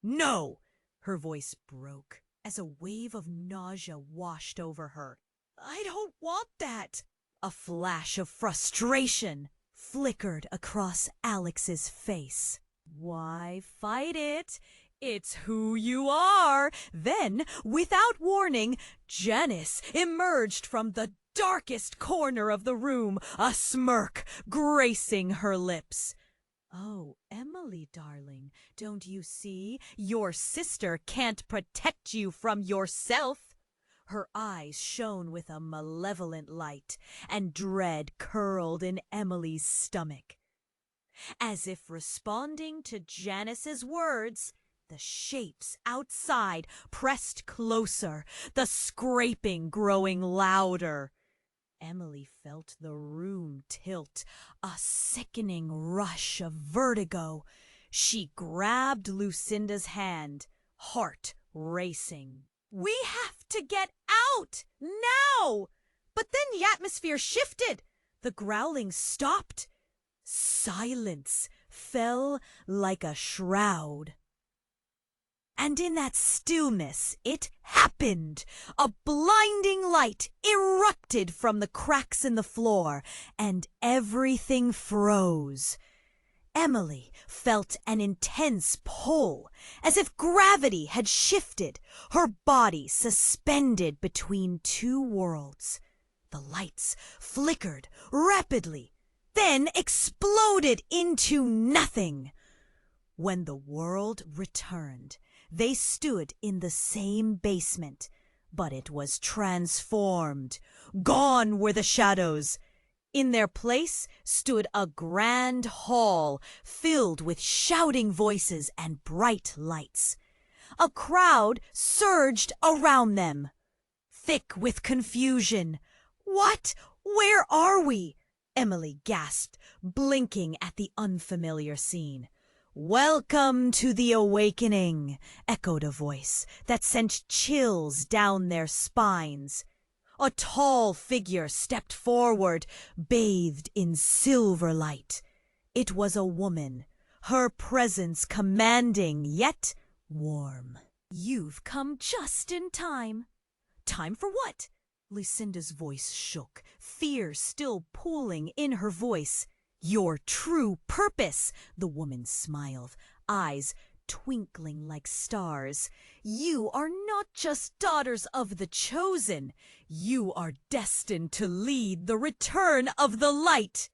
No! Her voice broke as a wave of nausea washed over her. I don't want that! A flash of frustration flickered across Alex's face. Why fight it? It's who you are. Then, without warning, Janice emerged from the darkest corner of the room, a smirk gracing her lips. Oh, Emily, darling, don't you see? Your sister can't protect you from yourself. Her eyes shone with a malevolent light, and dread curled in Emily's stomach. As if responding to Janice's words, the shapes outside pressed closer, the scraping growing louder. Emily felt the room tilt, a sickening rush of vertigo. She grabbed Lucinda's hand, heart racing. "We have to get out, now!" But then the atmosphere shifted. The growling stopped. Silence fell like a shroud. And in that stillness, it happened. A blinding light erupted from the cracks in the floor, and everything froze. Emily felt an intense pull, as if gravity had shifted, her body suspended between two worlds. The lights flickered rapidly, then exploded into nothing. When the world returned, they stood in the same basement, but it was transformed. Gone were the shadows. In their place stood a grand hall filled with shouting voices and bright lights. A crowd surged around them, thick with confusion. "What? Where are we?" Emily gasped, blinking at the unfamiliar scene. "Welcome to the awakening," echoed a voice that sent chills down their spines. A tall figure stepped forward, bathed in silver light. It was a woman, her presence commanding yet warm. "You've come just in time." "Time for what?" Lucinda's voice shook, fear still pooling in her voice. "Your true purpose," the woman smiled, eyes twinkling like stars. "You are not just daughters of the chosen. You are destined to lead the return of the light."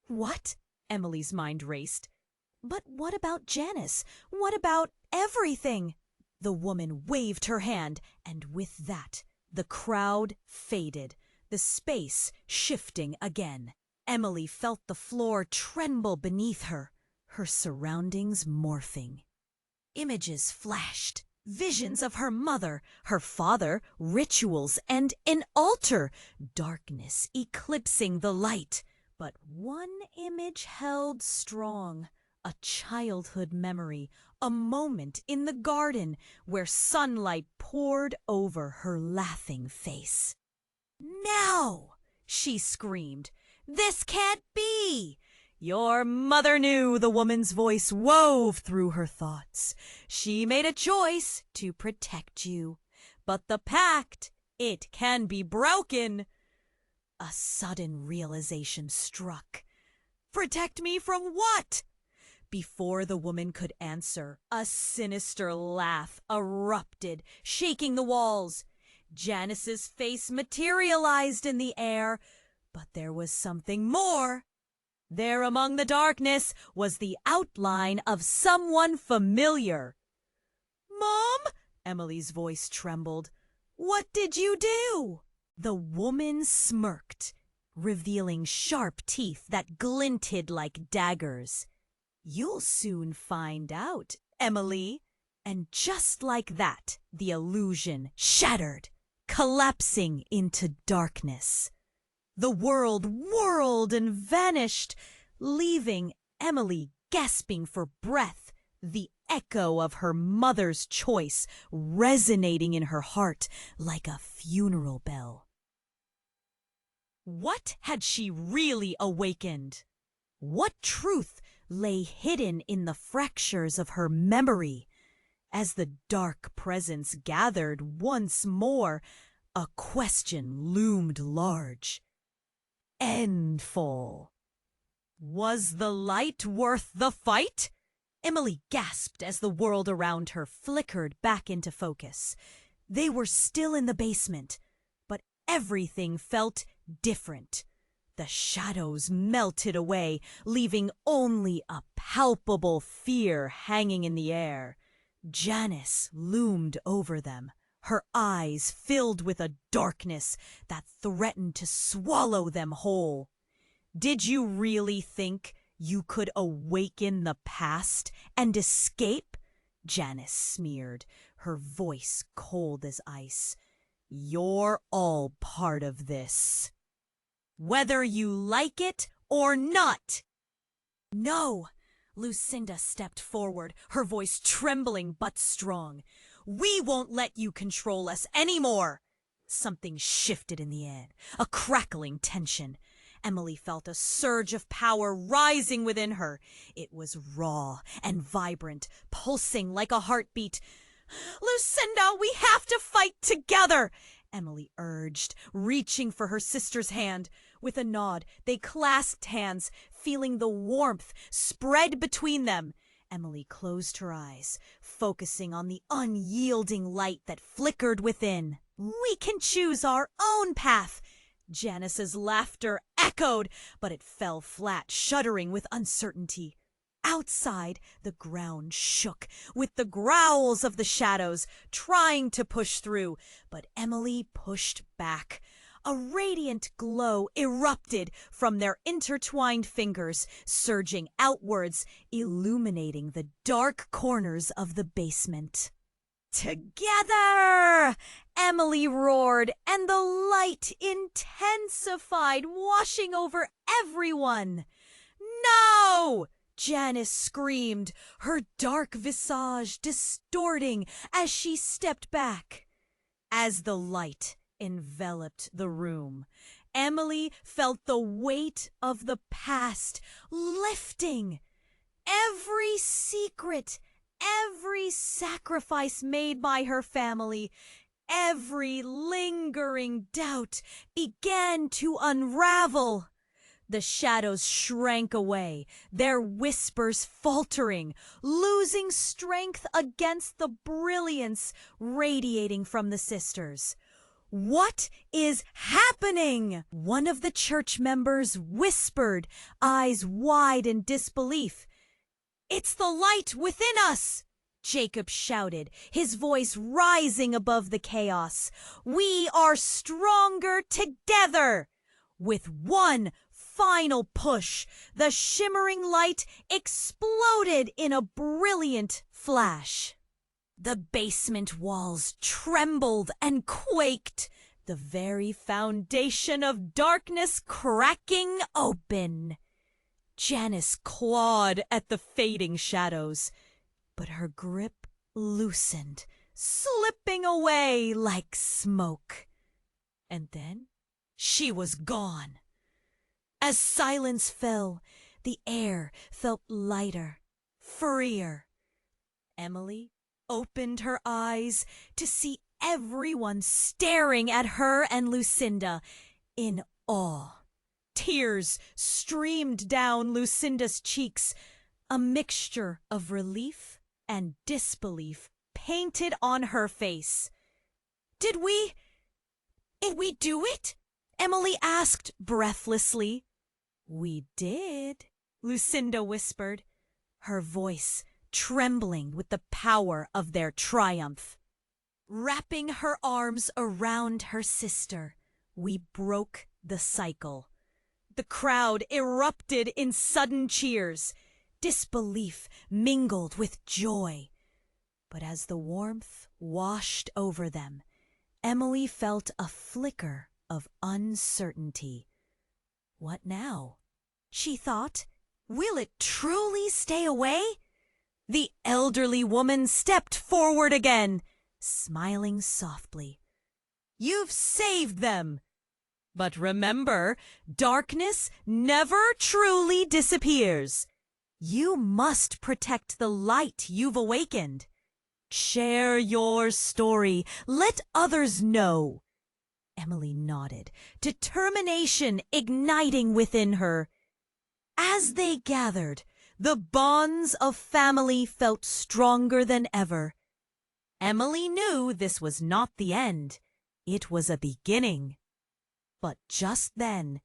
"What?" Emily's mind raced. "But what about Janice? What about everything?" The woman waved her hand, and with that, the crowd faded, the space shifting again. Emily felt the floor tremble beneath her, her surroundings morphing. Images flashed, visions of her mother, her father, rituals, and an altar, darkness eclipsing the light. But one image held strong, a childhood memory, a moment in the garden where sunlight poured over her laughing face. "Now!" she screamed. "This can't be!" "Your mother knew," the woman's voice wove through her thoughts. "She made a choice to protect you. But the pact, it can be broken." A sudden realization struck. "Protect me from what?" Before the woman could answer, a sinister laugh erupted, shaking the walls. Janice's face materialized in the air, but there was something more. There among the darkness was the outline of someone familiar. "Mom?" Emily's voice trembled. "What did you do?" The woman smirked, revealing sharp teeth that glinted like daggers. "You'll soon find out, Emily." And just like that, the illusion shattered, collapsing into darkness. The world whirled and vanished, leaving Emily gasping for breath, the echo of her mother's choice resonating in her heart like a funeral bell. What had she really awakened? What truth lay hidden in the fractures of her memory? As the dark presence gathered once more, a question loomed large. Endful. Was the light worth the fight? Emily gasped as the world around her flickered back into focus. They were still in the basement, but everything felt different. The shadows melted away, leaving only a palpable fear hanging in the air. Janice loomed over them, her eyes filled with a darkness that threatened to swallow them whole. "Did you really think you could awaken the past and escape? Janice sneered, her voice cold as ice. You're all part of this. Whether you like it or not. No! Lucinda stepped forward, her voice trembling but strong. We won't let you control us anymore! Something shifted in the air, a crackling tension. Emily felt a surge of power rising within her. It was raw and vibrant, pulsing like a heartbeat. Lucinda, we have to fight together! Emily urged, reaching for her sister's hand. With a nod, they clasped hands, feeling the warmth spread between them. Emily closed her eyes, focusing on the unyielding light that flickered within. We can choose our own path. Janice's laughter echoed, but it fell flat, shuddering with uncertainty. Outside, the ground shook with the growls of the shadows, trying to push through, but Emily pushed back. A radiant glow erupted from their intertwined fingers, surging outwards, illuminating the dark corners of the basement. Together! Emily roared, and the light intensified, washing over everyone. No! Janice screamed, her dark visage distorting as she stepped back. As the light enveloped the room, Emily felt the weight of the past lifting. Every secret, every sacrifice made by her family, every lingering doubt began to unravel. The shadows shrank away, their whispers faltering, losing strength against the brilliance radiating from the sisters. What is happening? One of the church members whispered, eyes wide in disbelief. It's the light within us! Jacob shouted, his voice rising above the chaos. We are stronger together! With one final push, the shimmering light exploded in a brilliant flash. The basement walls trembled and quaked, the very foundation of darkness cracking open. Janice clawed at the fading shadows, but her grip loosened, slipping away like smoke. And then she was gone. As silence fell, the air felt lighter, freer. Emily opened her eyes to see everyone staring at her and Lucinda in awe. Tears streamed down Lucinda's cheeks, a mixture of relief and disbelief painted on her face. Did we do it? Emily asked breathlessly. We did, Lucinda whispered, her voice trembling with the power of their triumph. Wrapping her arms around her sister, we broke the cycle. The crowd erupted in sudden cheers. Disbelief mingled with joy. But as the warmth washed over them, Emily felt a flicker of uncertainty. What now? She thought. Will it truly stay away? The elderly woman stepped forward again, smiling softly. You've saved them. But remember, darkness never truly disappears. You must protect the light you've awakened. Share your story. Let others know. Emily nodded, determination igniting within her. As they gathered, the bonds of family felt stronger than ever. Emily knew this was not the end. It was a beginning. But just then,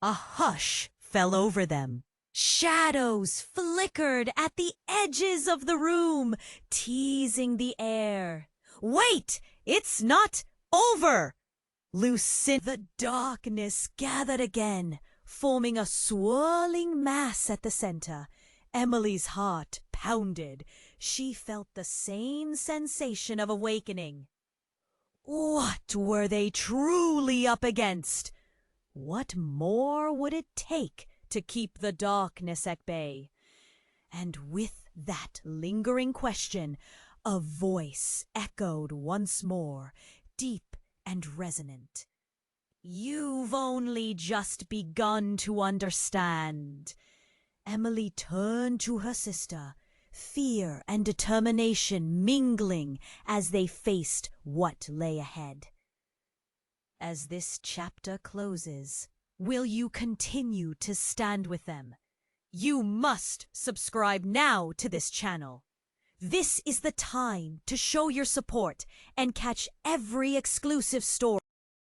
a hush fell over them. Shadows flickered at the edges of the room, teasing the air. Wait! It's not over! The darkness gathered again, forming a swirling mass at the center. Emily's heart pounded. She felt the same sensation of awakening. What were they truly up against? What more would it take to keep the darkness at bay? And with that lingering question, a voice echoed once more, deep and resonant. You've only just begun to understand. Emily turned to her sister, fear and determination mingling as they faced what lay ahead. As this chapter closes, will you continue to stand with them? You must subscribe now to this channel. This is the time to show your support and catch every exclusive story.